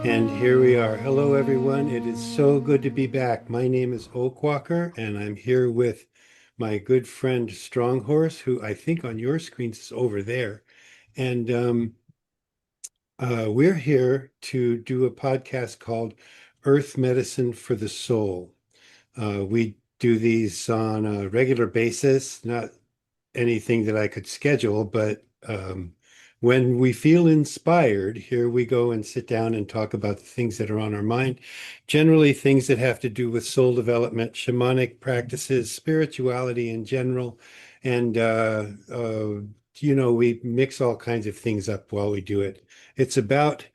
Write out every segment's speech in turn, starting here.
And here we are. Hello, everyone. It is so good to be back. My name is Oakwalker, and I'm here with my good friend Stronghorse, who I think on your screens is over there. And we're here to do a podcast called Earth Medicine for the Soul. We do these on a regular basis, not anything that I could schedule, but when we feel inspired, here we go and sit down and talk about the things that are on our mind. Generally, things that have to do with soul development, shamanic practices, spirituality in general. And, we mix all kinds of things up while we do it. It's about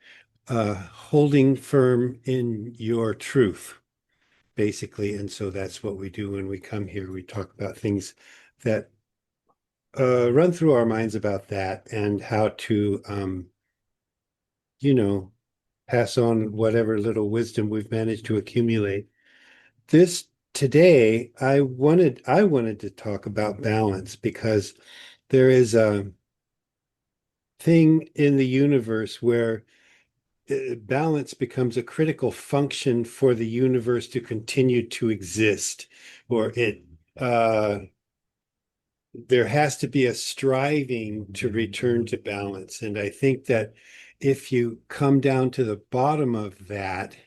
holding firm in your truth, basically. And so that's what we do when we come here. We talk about things that run through our minds about that and how to, you know, pass on whatever little wisdom we've managed to accumulate. This today, I wanted to talk about balance because there is a thing in the universe where balance becomes a critical function for the universe to continue to exist, or there has to be a striving to return to balance. And I think that if you come down to the bottom of that,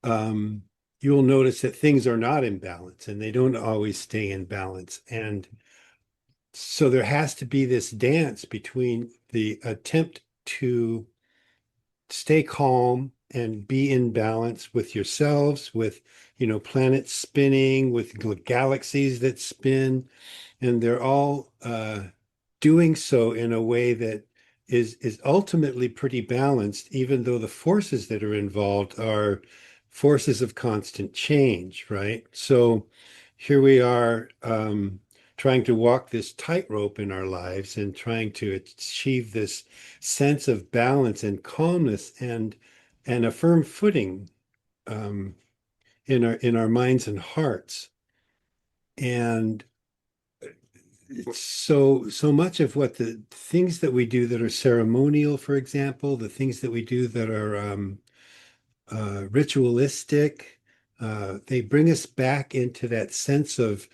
um, you'll notice that things are not in balance and they don't always stay in balance. And so there has to be this dance between the attempt to stay calm and be in balance with yourselves, with, planets spinning, with galaxies that spin, and they're all doing so in a way that is ultimately pretty balanced, even though the forces that are involved are forces of constant change, right? So here we are, trying to walk this tightrope in our lives and trying to achieve this sense of balance and calmness and a firm footing, um, in our minds and hearts. And so much of what the things that we do that are ceremonial, for example, the things that we do that are ritualistic, they bring us back into that sense of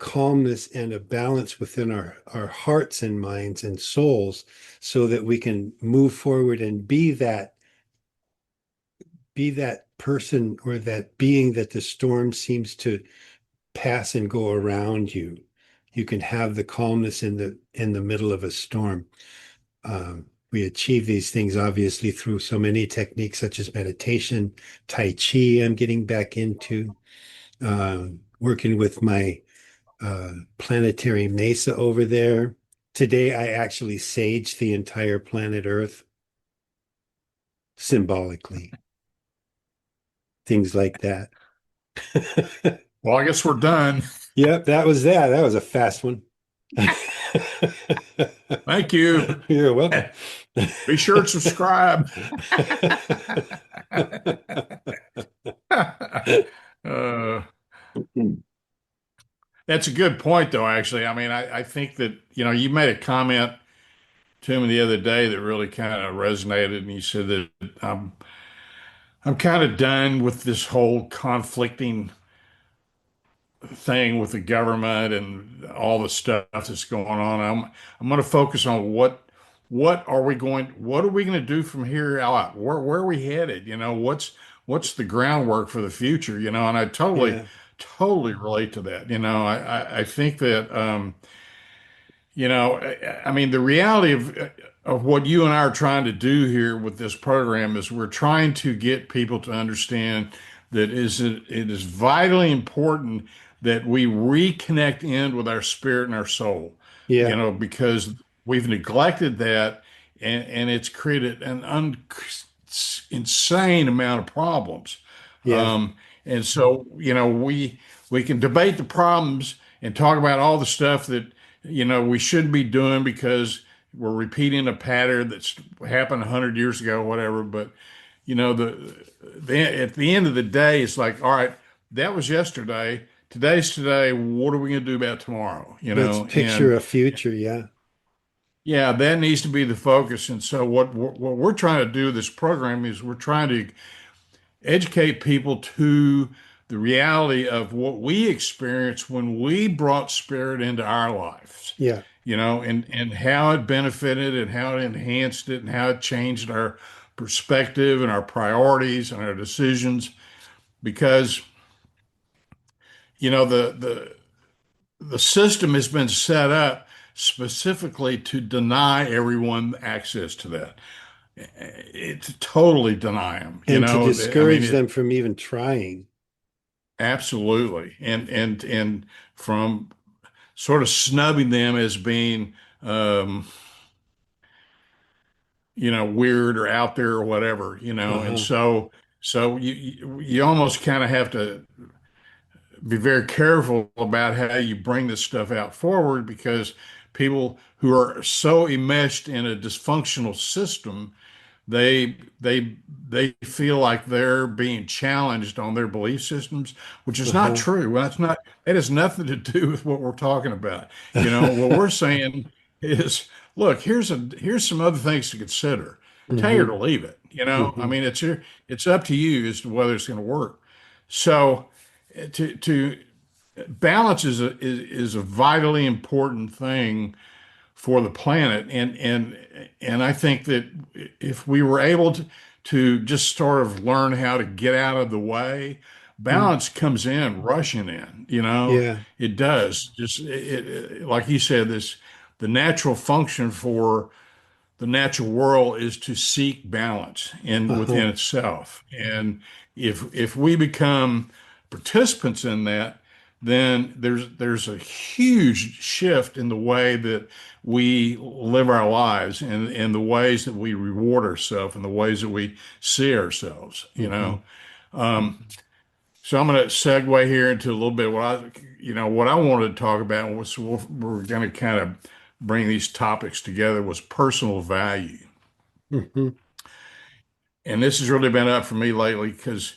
calmness and a balance within our hearts and minds and souls, so that we can move forward and be that person or that being that the storm seems to pass and go around you. You can have the calmness in the middle of a storm. We achieve these things obviously through so many techniques such as meditation, Tai Chi. I'm getting back into working with my planetary mesa over there. Today, I actually saged the entire planet Earth symbolically, things like that. Well, I guess we're done. Yep, that was that. That was a fast one. Thank you. You're welcome. Be sure to subscribe. uh, that's a good point, though, actually. I mean, I think that, you made a comment to me the other day that really kind of resonated, and you said that I'm kind of done with this whole conflicting thing with the government and all the stuff that's going on. I'm going to focus on what are we going to do from here out? Where are we headed? What's the groundwork for the future? And I totally Yeah, totally relate to that. I think that I mean, the reality of what you and I are trying to do here with this program is we're trying to get people to understand that it is vitally important that we reconnect in with our spirit and our soul, yeah, because we've neglected that, and it's created an insane amount of problems. yeah, And so, we can debate the problems and talk about all the stuff that we shouldn't be doing because we're repeating a pattern that's happened 100 years ago, whatever. But at the end of the day, it's like, all right, that was yesterday. Today's today. What are we going to do about tomorrow? let's picture a future. Yeah, Yeah, that needs to be the focus. And so what we're trying to do with this program is we're trying to educate people to the reality of what we experienced when we brought spirit into our lives, Yeah. and how it benefited and how it enhanced it and how it changed our perspective and our priorities and our decisions. Because, the system has been set up specifically to deny everyone access to that. It's totally deny them, And to I mean, discourage them from even trying. absolutely. And from sort of snubbing them as being, um, weird or out there or whatever, and Uh-huh. so you almost kind of have to be very careful about how you bring this stuff out forward, because people who are so enmeshed in a dysfunctional system, they feel like they're being challenged on their belief systems, which is not Uh-huh. true. Well, that's not, it has nothing to do with what we're talking about. What we're saying is, look, here's some other things to consider. Take it Hmm. or leave it. I Hmm. mean, it's up to you as to whether it's going to work. So to balance is a vitally important thing for the planet. And I think that if we were able to just sort of learn how to get out of the way, balance comes in rushing in, Yeah. it does. Just like you said, the natural function for the natural world is to seek balance in Uh-huh. within itself. And if we become participants in that, then there's a huge shift in the way that we live our lives and the ways that we reward ourselves and the ways that we see ourselves. Hmm. So I'm going to segue here into a little bit what I wanted to talk about was we're going to kind of bring these topics together was personal value. Hmm. And this has really been up for me lately because,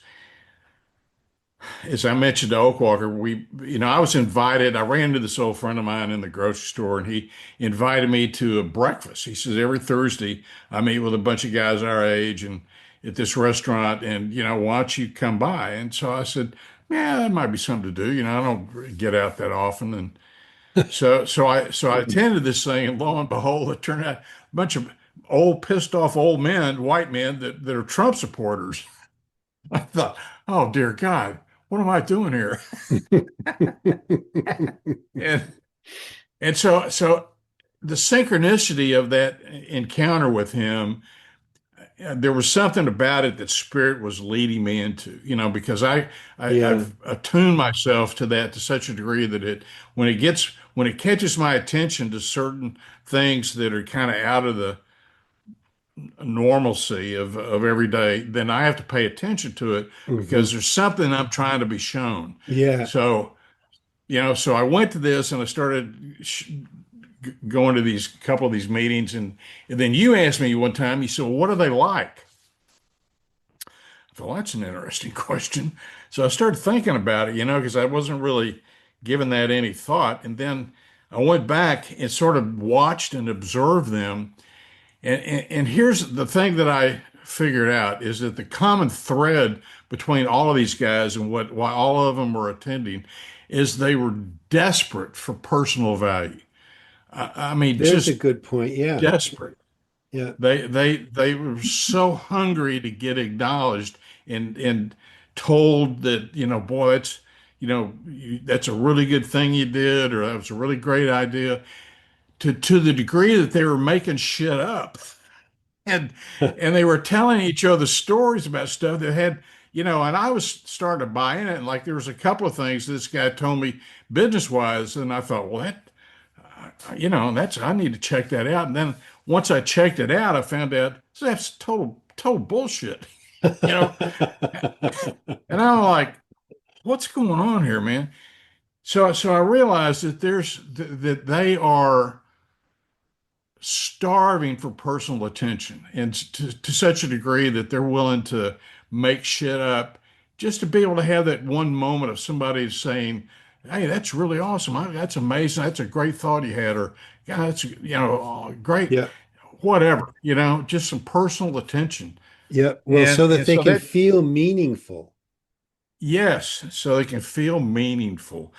as I mentioned to Oakwalker, I was invited. I ran into this old friend of mine in the grocery store, and he invited me to a breakfast. He says every Thursday I meet with a bunch of guys our age and at this restaurant, and why don't you come by? And so I said, yeah, that might be something to do. I don't get out that often, and so I attended this thing, and lo and behold, it turned out a bunch of old, pissed off old men, white men that are Trump supporters. I thought, oh dear God, what am I doing here? And and so the synchronicity of that encounter with him, there was something about it that spirit was leading me into, because Yeah. I've attuned myself to that to such a degree that when it catches my attention to certain things that are kind of out of the normalcy of every day, then I have to pay attention to it Hmm. because there's something I'm trying to be shown. Yeah. So I went to this and I started going to these couple of these meetings, and then you asked me one time, you said, well, what are they like? I thought, well, that's an interesting question. So I started thinking about it, because I wasn't really giving that any thought. And then I went back and sort of watched and observed them. And here's the thing that I figured out is that the common thread between all of these guys and why all of them were attending is they were desperate for personal value. I mean, There's a just good point. Yeah. desperate. Yeah. They were so hungry to get acknowledged and told that, boy, that's a really good thing you did, or that was a really great idea, to the degree that they were making shit up. And they were telling each other stories about stuff that had, and I was starting to buy in it. And like there was a couple of things this guy told me business wise, and I thought, well, that's I need to check that out. And then once I checked it out, I found out that's total bullshit, you know. And I'm like, what's going on here, man? So I realized that that they are starving for personal attention, and to such a degree that they're willing to make shit up just to be able to have that one moment of somebody saying, hey, that's really awesome. That's amazing. That's a great thought you had, or yeah, that's great, Yeah. whatever. Just some personal attention, Yeah. Well, and so that and they so can that feel meaningful. yes, so they can feel meaningful.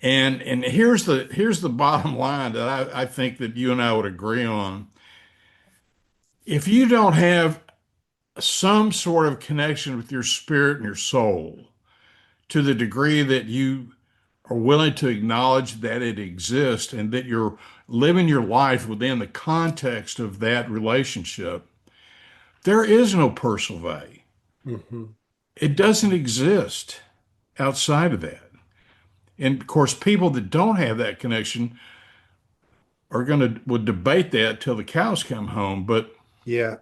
And here's the bottom line that I think that you and I would agree on. If you don't have some sort of connection with your spirit and your soul to the degree that you are willing to acknowledge that it exists and that you're living your life within the context of that relationship, there is no personal value. Hmm. It doesn't exist outside of that. And of course, people that don't have that connection are going to would debate that till the cows come home. But Yeah.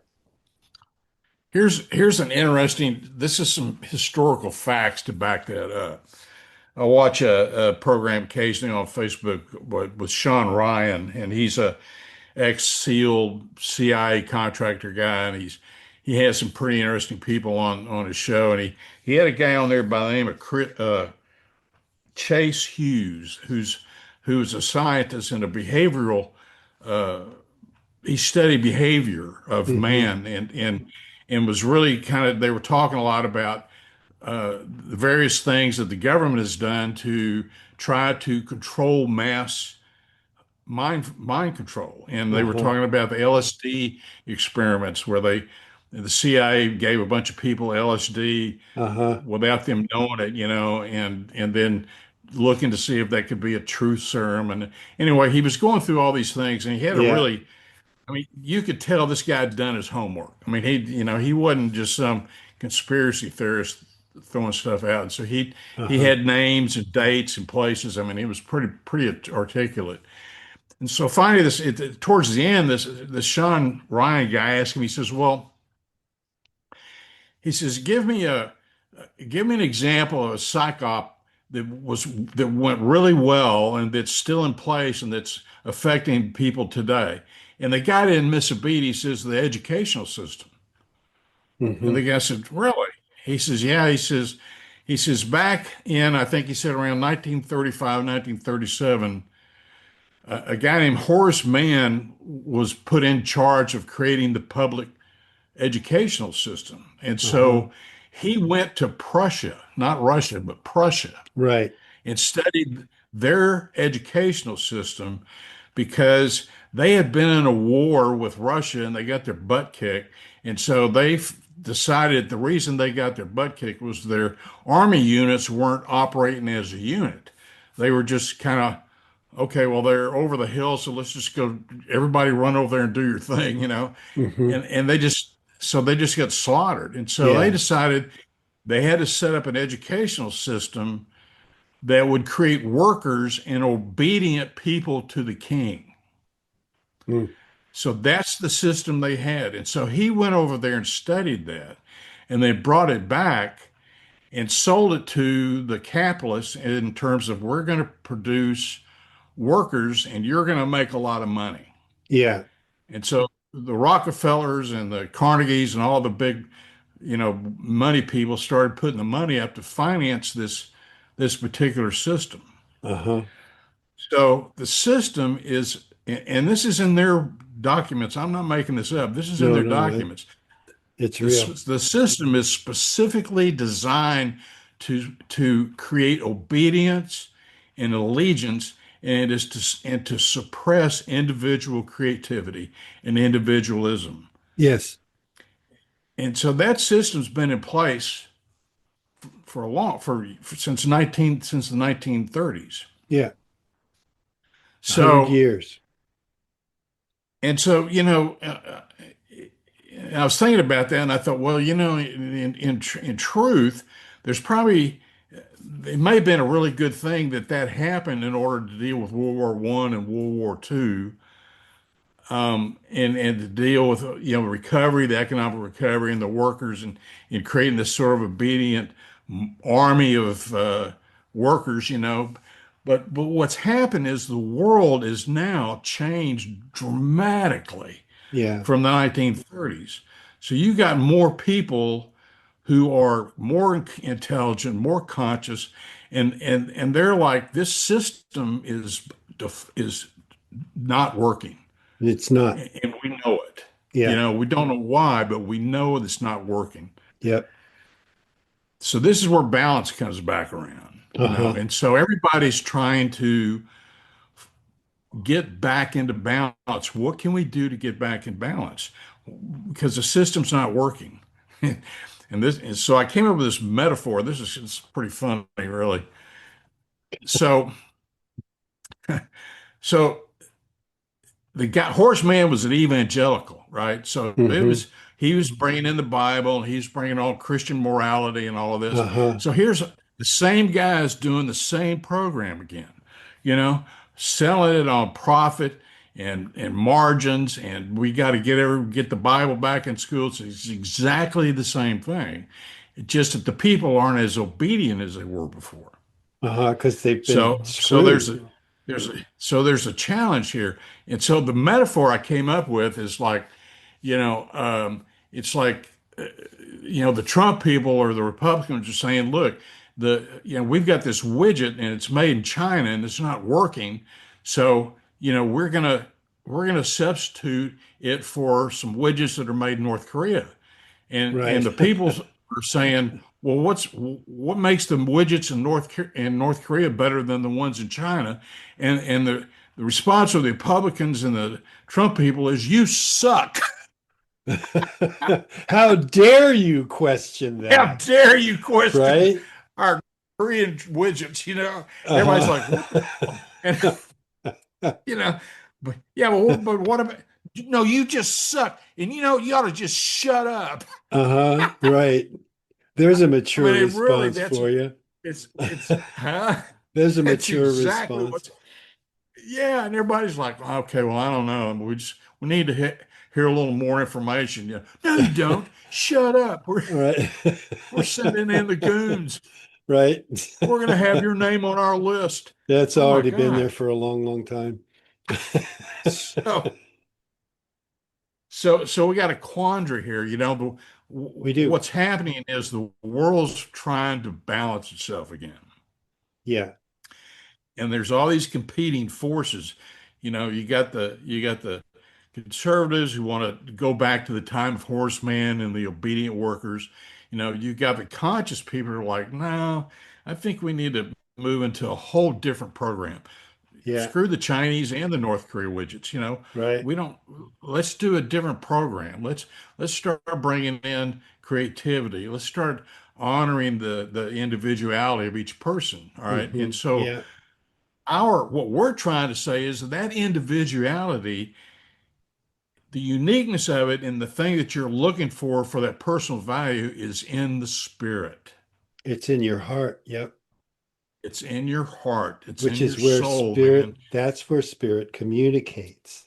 here's an interesting. This is some historical facts to back that up. I watch a program occasionally on Facebook with Sean Ryan, and he's a ex-SEAL CIA contractor guy, and he has some pretty interesting people on his show, and he had a guy on there by the name of Chase Hughes, who's a scientist and a behavioral. Uh, he studied behavior of Hmm. man, and was really kind of. They were talking a lot about the various things that the government has done to try to control mass mind control. And they were Uh-huh. talking about the LSD experiments where the CIA gave a bunch of people LSD Uh-huh. without them knowing it, and then looking to see if that could be a truth serum. And anyway, he was going through all these things, and he had a Yeah. really, I mean, you could tell this guy had done his homework. I mean, he wasn't just some conspiracy theorist throwing stuff out. And so he Uh-huh. had names and dates and places. I mean, he was pretty articulate. And so finally, towards the end, this Sean Ryan guy asked him. He says, "Well, he says, give me an example of a psych op that went really well and that's still in place and that's affecting people today." And the guy didn't miss a beat. He says, "The educational system." And the Hmm. guy said, "Really?" He says, "Yeah." He says back in, I think he said around 1935, 1937. A guy named Horace Mann was put in charge of creating the public educational system. And Uh-huh. so he went to Prussia, not Russia, but Prussia, Right. and studied their educational system because they had been in a war with Russia and they got their butt kicked. And so they decided the reason they got their butt kicked was their army units weren't operating as a unit. They were just kind of, okay, well, they're over the hill, so let's just go, everybody run over there and do your thing. Hmm. And they just got slaughtered. And so they Yeah. decided they had to set up an educational system that would create workers and obedient people to the king. Mm. So that's the system they had. And so he went over there and studied that, and they brought it back and sold it to the capitalists in terms of we're going to produce workers and you're going to make a lot of money. Yeah. And so the Rockefellers and the Carnegies and all the big, money people started putting the money up to finance this particular system. Uh-huh. So the system is, and this is in their documents. I'm not making this up. This is in No, their no, documents. it's The, real. the system is specifically designed to create obedience and allegiance, and to suppress individual creativity and individualism. Yes. And so that system's been in place for a long for since the 1930s. Yeah. 100 So years. and so I was thinking about that, and I thought, well, in truth, there's probably it may have been a really good thing that happened in order to deal with World War One and World War Two, and to deal with recovery, the economic recovery, and the workers, and in creating this sort of obedient army of workers. But what's happened is the world is now changed dramatically Yeah. from the 1930s. So you got more people who are more intelligent, more conscious, And they're like, this system is not working, It's not. and we know it. Yeah. We don't know why, but we know it's not working. Yep. So this is where balance comes back around. Uh-huh. And so everybody's trying to get back into balance. What can we do to get back in balance? Because the system's not working. And so I came up with this metaphor. This is it's pretty funny, really. So, so the guy horseman was an evangelical, right? So it Hmm. was he was bringing in the Bible, and he's bringing all Christian morality and all of this. Uh-huh. So here's the same guys doing the same program again, you know, selling it on profit and margins, and we got to get the Bible back in schools. It's exactly the same thing. It's just that the people aren't as obedient as they were before. Uh-huh. Because they've been So screwed. there's a challenge here, and so the metaphor I came up with is like, it's like, the Trump people or the Republicans are saying, look, we've got this widget and it's made in China and it's not working, so we're gonna substitute it for some widgets that are made in North Korea. And Right. the people are saying, well, what makes the widgets in North Korea better than the ones in China? And the response of the Republicans and the Trump people is, you suck. How dare you question How that? dare you question Right? our Korean widgets? Everybody's like, what the Uh-huh. hell? And you know, but yeah, but what about? No, you just suck, and you ought to just shut up. Uh-huh. Right. There's a I mature mean, it really, response for you. it's huh? There's a That's mature exactly response. what's yeah, and everybody's like, okay, well, I don't know. We need to hear a little more information. No, you don't. Shut up. Right. We're sending in the goons. Right. We're gonna have your name on our list. That's Oh my already been there God. for a long, long time. So so we got a quandary here. We do. What's happening is the world's trying to balance itself again. Yeah. And there's all these competing forces. You got the conservatives who want to go back to the time of horseman and the obedient workers. You got the conscious people who are like, no, I think we need to move into a whole different program. Yeah. Screw the Chinese and the North Korea widgets. Right. We don't. Let's do a different program. Let's start bringing in creativity. Let's start honoring the individuality of each person. All right. Hmm. And so Yeah. our what we're trying to say is that individuality, the uniqueness of it, and the thing that you're looking for that personal value is in the spirit. It's in your heart. Yep. It's in your heart. It's Which in your is where soul, man. spirit, that's where spirit communicates.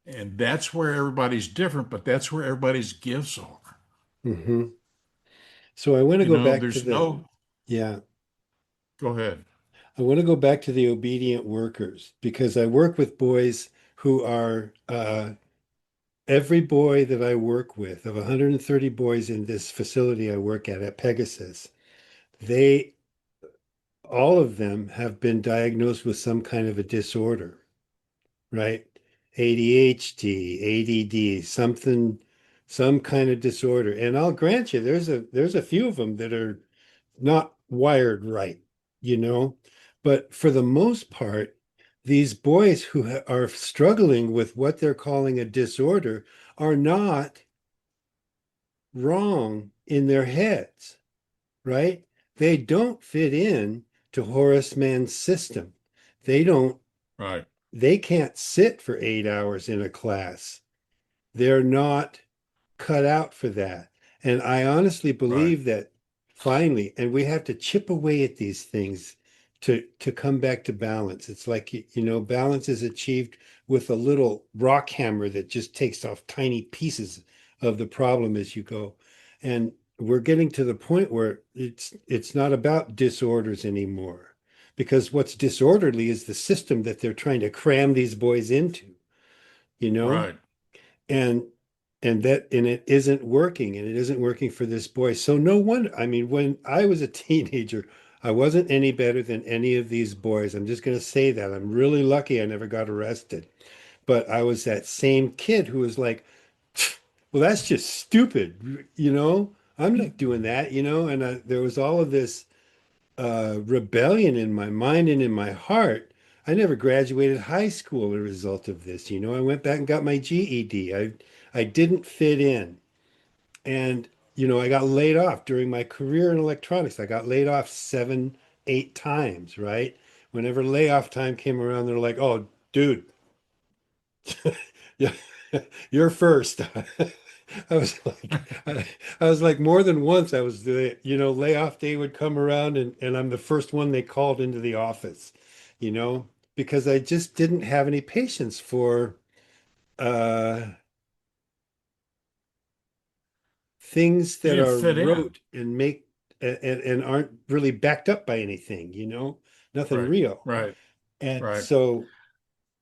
And that's where everybody's different, but that's where everybody's gifts are. Hmm. So I want to go back to There's the, no, yeah, go ahead. I want to go back to the obedient workers because I work with boys who are, every boy that I work with, of 130 boys in this facility I work at Pegasus, they, all of them have been diagnosed with some kind of a disorder, right? ADHD, ADD, something, some kind of disorder. And I'll grant you, there's a few of them that are not wired right, you know. But for the most part, these boys who are struggling with what they're calling a disorder are not wrong in their heads, right? They don't fit in to Horace Mann's system. They don't, Right, they can't sit for 8 hours in a class. They're not cut out for that. And I honestly right, believe that finally, and we have to chip away at these things to come back to balance. It's like, balance is achieved with a little rock hammer that just takes off tiny pieces of the problem as you go. And we're getting to the point where it's not about disorders anymore. Because what's disorderly is the system that they're trying to cram these boys into, you know? right. and and it isn't working, and it isn't working for this boy. So no wonder, I mean, when I was a teenager, I wasn't any better than any of these boys. I'm just going to say that. I'm really lucky I never got arrested. But I was that same kid who was like, well, that's just stupid, you know? I'm not doing that, you know? And there was all of this rebellion in my mind and in my heart. I never graduated high school as a result of this, you know? I went back and got my GED. I didn't fit in. And, you know, I got laid off during my career in electronics. I got laid off 7, 8 times, right? Whenever layoff time came around, they're like, oh, dude, yeah, you're first. I was like, I was like more than once. I was the, you know, layoff day would come around and I'm the first one they called into the office, you know, because I just didn't have any patience for uh, things You that didn't are fit in. rote and and aren't really backed up by anything, you know, nothing Right, real. right, And right. so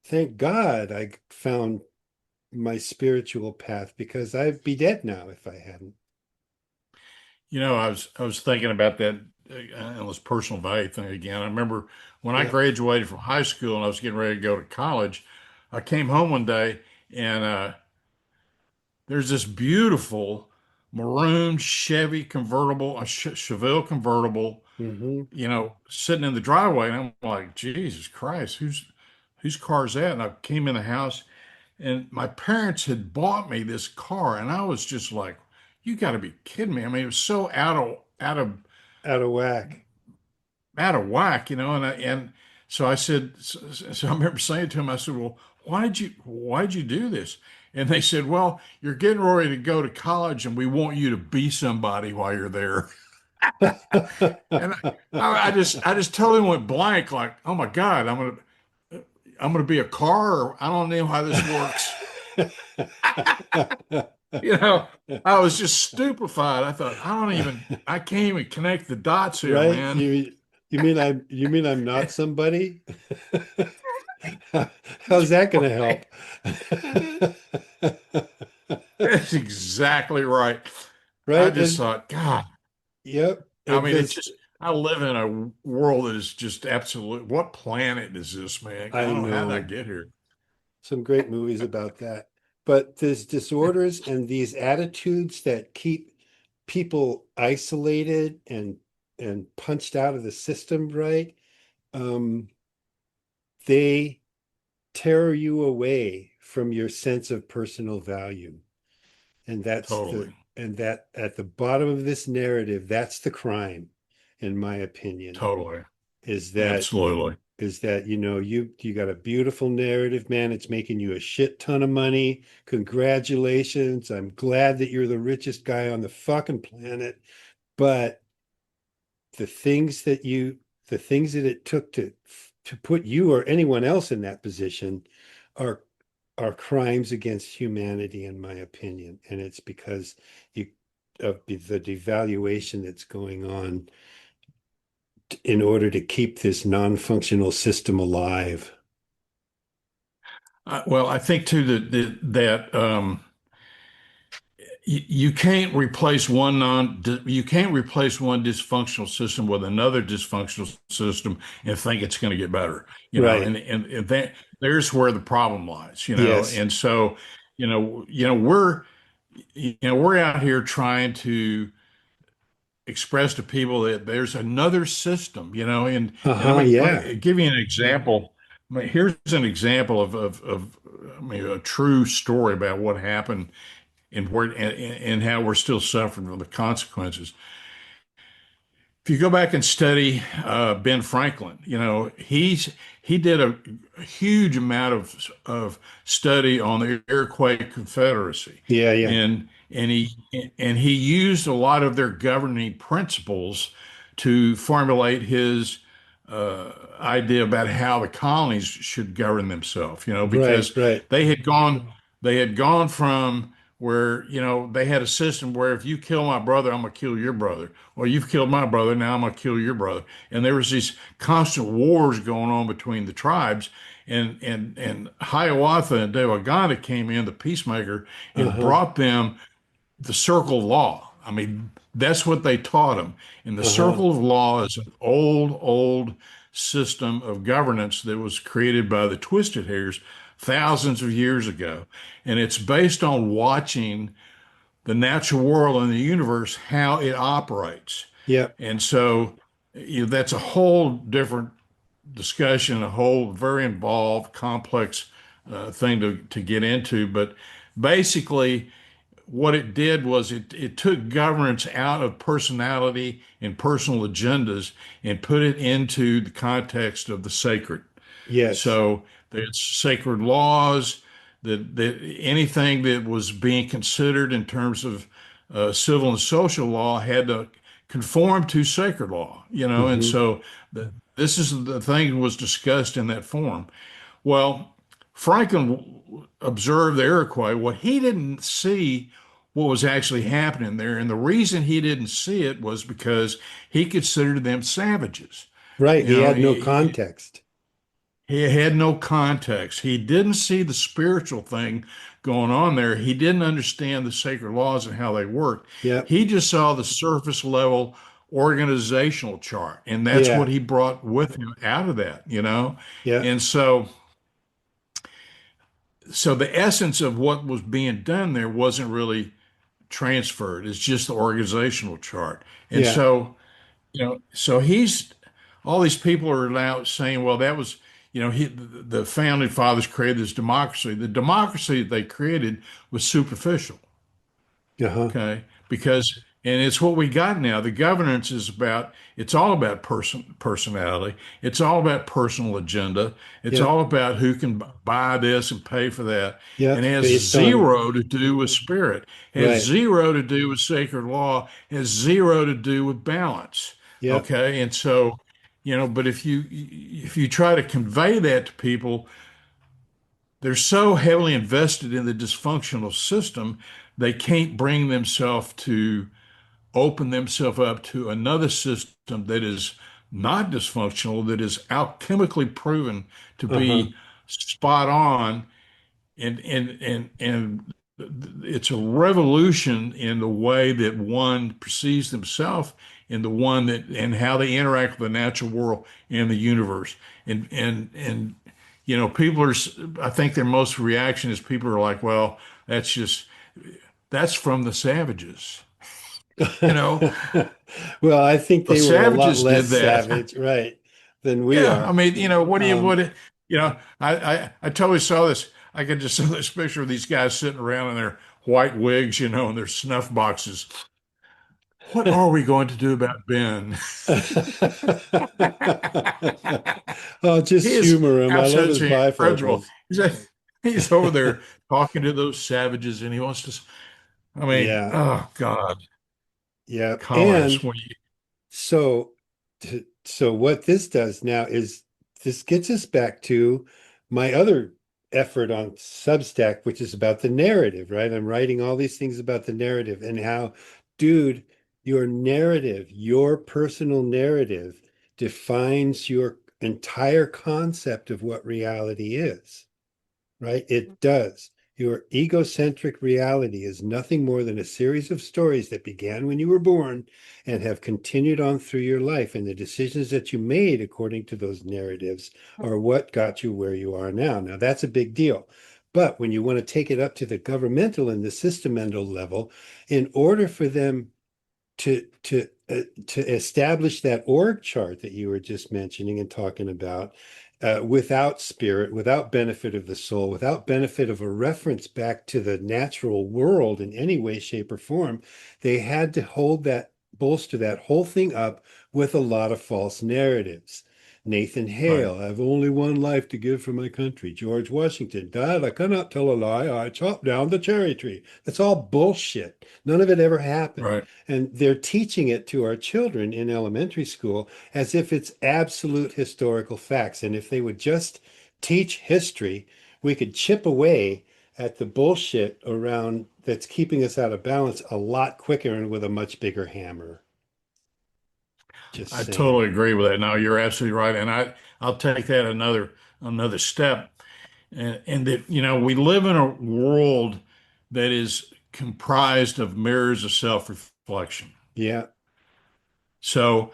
thank God I found my spiritual path because I'd be dead now if I hadn't. I was thinking about that this personal value thing again. I remember when I Yeah. graduated from high school and I was getting ready to go to college, I came home one day and there's this beautiful maroon Chevy convertible, a Chevelle convertible, Hmm. sitting in the driveway, and I'm like, Jesus Christ, whose car is that? And I came in the house, and my parents had bought me this car, and I was just like, you got to be kidding me. I mean, it was so Out of whack. out of whack, and so I said, so I remember saying to him, I said, well, why'd you do this? And they said, well, you're getting ready to go to college, and we want you to be somebody while you're there. And I just totally went blank, like, oh my God, I'm gonna be a car. Or I don't know how this works. You know, I was just stupefied. I thought, I can't even connect the dots here, Right? man. You mean I'm not somebody? How's that going to help? That's exactly right. I Right? just thought, God, Yep. I And mean, this, I live in a world that is just absolute. What planet is this, man? I I don't know how did I know get here. some great movies about that. But there's disorders and these attitudes that keep people isolated and punched out of the system, right? Um, they tear you away from your sense of personal value. And Totally, that at the bottom of this narrative, that's the crime, in my opinion, totally, is that absolutely. you know you got a beautiful narrative, man. It's making you a shit ton of money. Congratulations. I'm glad that you're the richest guy on the fucking planet. But the things that you the things that it took to put you or anyone else in that position are are crimes against humanity, in my opinion. And it's because you of the devaluation that's going on in order to keep this non-functional system alive. Well, I think too that you can't replace you can't replace one dysfunctional system with another dysfunctional system and think it's going to get better, Right. and that there's where the problem lies, Yes. and so we're out here trying to express to people that there's another system, and I'm Uh-huh. Yeah. gonna give you an example. I mean, here's an example of I mean, a true story about what happened and how we're still suffering from the consequences. If you go back and study Ben Franklin, he did a huge amount of study on the Iroquois Confederacy, Yeah, yeah. and he used a lot of their governing principles to formulate his idea about how the colonies should govern themselves. Right, Because right. they had gone they had gone from where they had a system where if you kill my brother, I'm gonna kill your brother. Well, you've killed my brother, now I'm gonna kill your brother. And there was these constant wars going on between the tribes. And Hiawatha and Dewaganda came in, the peacemaker, and Uh-huh. brought them the circle law. I mean, that's what they taught them. And the Uh-huh. circle of law is an old system of governance that was created by the twisted hairs thousands of years ago. And it's based on watching the natural world and the universe, how it operates. Yep. And so, that's a whole different discussion, a whole very involved, complex thing to get into. But basically, what it did was it took governance out of personality and personal agendas and put it into the context of the sacred. Yes. So there's sacred laws that anything that was being considered in terms of civil and social law had to conform to sacred law, and Hmm. so this is the thing was discussed in that form. Well, Franklin observed the Iroquois. What he didn't see what was actually happening there, and the reason he didn't see it was because he considered them savages. Right. You He know, had no he, context. he had no context. He didn't see the spiritual thing going on there. He didn't understand the sacred laws and how they worked. Yep. He just saw the surface level organizational chart, and that's what Yeah. he brought with him out of that. Yeah. And so the essence of what was being done there wasn't really transferred. It's just the organizational chart. And Yeah. so he's all these people are now saying, well, that was, the founding fathers created this democracy. The democracy that they created was superficial. Uh-huh. Okay. And it's what we got now. The governance it's all about personality. It's all about personal agenda. It's Yep. all about who can buy this and pay for that. And Yep. it has Based on, zero to do with spirit, has right. zero to do with sacred law, has zero to do with balance. Yep. Okay. And so, but if you try to convey that to people, they're so heavily invested in the dysfunctional system, they can't bring themselves to open themselves up to another system that is not dysfunctional, that is alchemically proven to Uh-huh. be spot on, and it's a revolution in the way that one perceives themselves, in the one that and how they interact with the natural world and the universe. And people are. I think their most reaction is people are like, well, that's from the savages. You know, Well, I think the they were a lot savages less did that. savage, right, than we Yeah, I are. mean, what do you Um, what I totally saw this. I could just saw this picture of these guys sitting around in their white wigs, and their snuff boxes. What are we going to do about Ben? Oh, He just is humor him. I love his absolutely incredible. bifocals. He's over there talking to those savages, and he wants to. I mean, Yeah. oh God, Yeah. colonists. And When you so, so what this does now is this gets us back to my other effort on Substack, which is about the narrative, right? I'm writing all these things about the narrative and how, dude, your narrative, your personal narrative defines your entire concept of what reality is, right? It does. Your egocentric reality is nothing more than a series of stories that began when you were born and have continued on through your life. And the decisions that you made according to those narratives are what got you where you are now. Now, that's a big deal. But when you want to take it up to the governmental and the systemendal level, in order for them to establish that org chart that you were just mentioning and talking about, without spirit, without benefit of the soul, without benefit of a reference back to the natural world in any way, shape, or form, they had to bolster that whole thing up with a lot of false narratives. Nathan right, Hale, I have only one life to give for my country. George Washington, Dad, I cannot tell a lie. I chopped down the cherry tree. That's all bullshit. None of it ever happened. right. And they're teaching it to our children in elementary school as if it's absolute historical facts. And if they would just teach history, we could chip away at the bullshit around that's keeping us out of balance a lot quicker and with a much bigger hammer. Just I saying. totally agree with that. No, you're absolutely right, and I'll take that another step, and that we live in a world that is comprised of mirrors of self-reflection. Yeah. So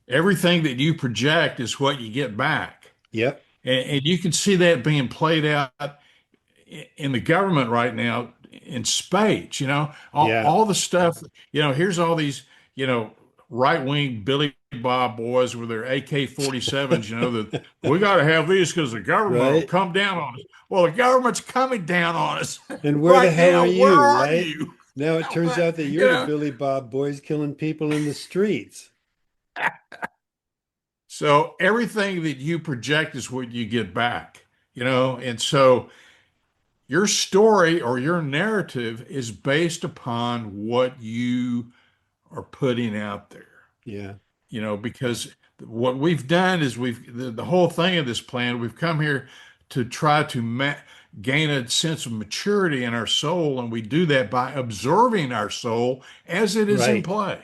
everything that you project is what you get back. Yep. And you can see that being played out in the government right now in spades, Yeah. all the stuff, here's all these, you know, right-wing Billy Bob boys with their AK-47s, that we got to have these because the government will Right. come down on us. Well, the government's coming down on us And where the right hell are now. Where you, are right? you? Now it turns out that You you're the know, Billy Bob boys killing people in the streets. so everything that you project is what you get back, and so your story or your narrative is based upon what you are putting out there, Yeah. because what we've done is the whole thing of this plan, we've come here to try to gain a sense of maturity in our soul, and we do that by observing our soul as it is in Right. play,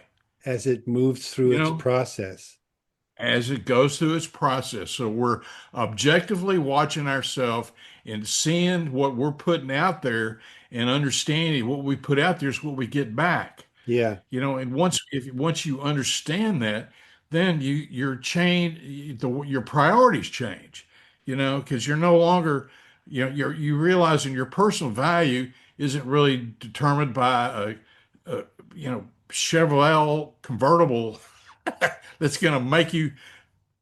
As it moves through you its know, process. as it goes through its process. So we're objectively watching ourselves and seeing what we're putting out there and understanding what we put out there is what we get back. Yeah. And once you understand that, then your change your priorities change, because you're no longer, you realizing your personal value isn't really determined by a Chevrolet convertible that's going to make you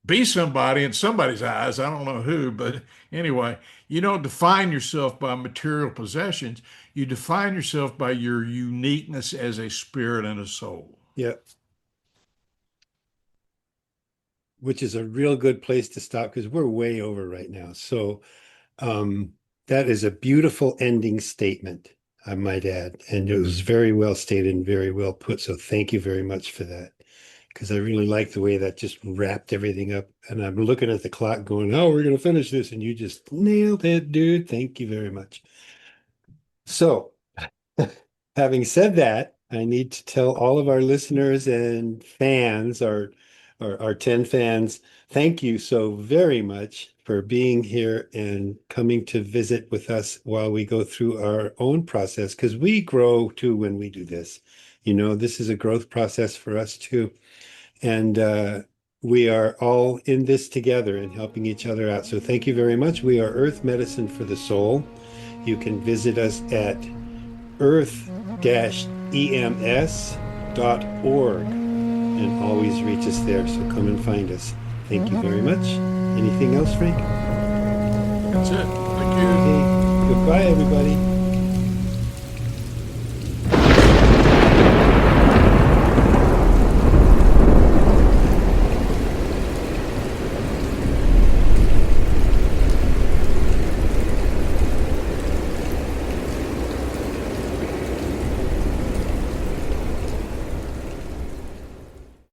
be somebody in somebody's eyes. I don't know who, but anyway, you don't define yourself by material possessions. You define yourself by your uniqueness as a spirit and a soul. Yeah. Which is a real good place to stop because we're way over right now. So um, that is a beautiful ending statement, I might add. And it was very well stated and very well put. So thank you very much for that. Because I really like the way that just wrapped everything up. And I'm looking at the clock going, oh, we're going to finish this. And you just nailed it, dude. Thank you very much. So, having said that, I need to tell all of our listeners and fans, our 10 fans, thank you so very much for being here and coming to visit with us while we go through our own process, because we grow too when we do this. This is a growth process for us too. And we are all in this together and helping each other out. So thank you very much. We are Earth Medicine for the Soul. You can visit us at earth-ems.org and always reach us there. So come and find us. Thank you very much. Anything else, Frank? That's it. Thank you. Okay. Goodbye, everybody.